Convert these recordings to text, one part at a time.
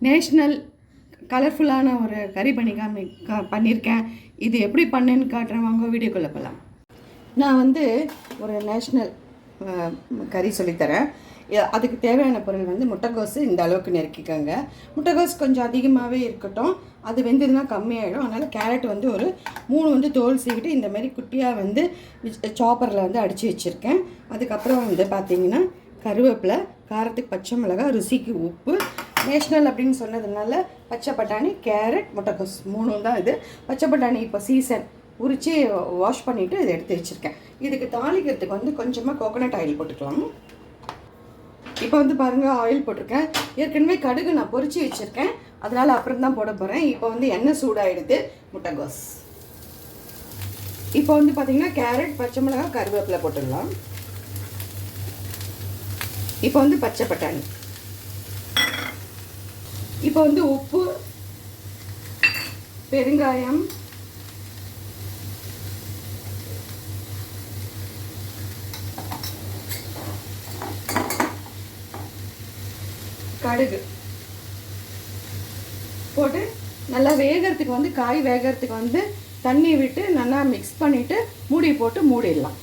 National கலர்ஃபுல்லான ஒரு கறி பண்ணியிருக்கேன். இது எப்படி பண்ணேன்னு காட்டுறேன், வாங்க வீடியோக்குள்ளே போகலாம். நான் வந்து ஒரு நேஷ்னல் கறி சொல்லித்தரேன். அதுக்கு தேவையான பொருள் வந்து முட்டைக்கோசு இந்த அளவுக்கு நெருக்கிக்கோங்க. முட்டைக்கோசு கொஞ்சம் அதிகமாகவே இருக்கட்டும், அது வெந்ததுன்னா கம்மியாகிடும். அதனால் கேரட் வந்து ஒரு 3 வந்து தோல் சீவிட்டு இந்தமாரி குட்டியாக வந்து சாப்பரில் வந்து அடித்து வச்சுருக்கேன். அதுக்கப்புறம் வந்து பார்த்திங்கன்னா கருவேப்பிலை, காரத்துக்கு பச்சை மிளகாய், ருசிக்கு உப்பு, நேஷ்னல் அப்படின்னு சொன்னதுனால பச்சை பட்டாணி, கேரட், முட்டைக்கோஸ் 3 தான் இது. பச்சை பட்டாணி இப்போ சீசன், உரித்து வாஷ் பண்ணிவிட்டு இதை எடுத்து வச்சுருக்கேன். இதுக்கு தாளிக்கிறதுக்கு வந்து கொஞ்சமாக கோகோனட் ஆயில் போட்டுக்கலாம். இப்போ வந்து பாருங்கள், ஆயில் போட்டிருக்கேன். ஏற்கனவே கடுகு நான் பொரிச்சு வச்சுருக்கேன், அதனால் அப்புறம் தான் போட போகிறேன். இப்போ வந்து எண்ணெய் சூடாகிடுது. முட்டைக்கோஸ் இப்போ வந்து பார்த்திங்கன்னா கேரட், பச்சை மிளகாய், கருவேப்பிலை போட்டுடலாம். இப்போ வந்து பச்சை பட்டாணி, இப்போ வந்து உப்பு, பெருங்காயம், கடுகு போட்டு நல்லா வேகிறதுக்கு வந்து காய் வேகிறதுக்கு வந்து தண்ணி விட்டு நல்லா மிக்ஸ் பண்ணிவிட்டு மூடி போட்டு மூடிடலாம்.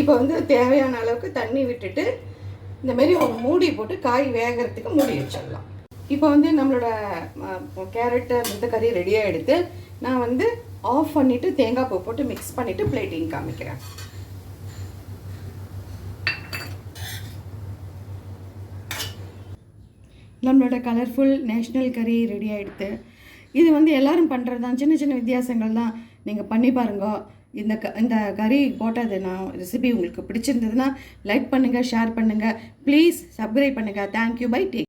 இப்போ வந்து தேவையான அளவுக்கு தண்ணி விட்டுட்டு இந்தமாரி ஒரு மூடி போட்டு காய் வேகிறதுக்கு மூடி வச்சிடலாம். இப்போ வந்து நம்மளோட கேரட்டு இந்த கறி ரெடியாக எடுத்து நான் வந்து ஆஃப் பண்ணிவிட்டு தேங்காய் பூ போட்டு மிக்ஸ் பண்ணிவிட்டு பிளேட்டிங் காமிக்கிறேன். நம்மளோட கலர்ஃபுல் நேஷ்னல் கறி ரெடி ஆகிடுது. இது வந்து எல்லோரும் பண்ணுறது தான், சின்ன சின்ன வித்தியாசங்கள் தான். நீங்கள் பண்ணி பாருங்க. இந்த கறி போட்டது நான் ரெசிபி உங்களுக்கு பிடிச்சிருந்ததுன்னா லைக் பண்ணுங்கள், ஷேர் பண்ணுங்கள், ப்ளீஸ் சப்ஸ்கிரைப் பண்ணுங்கள். Thank you, bye, take.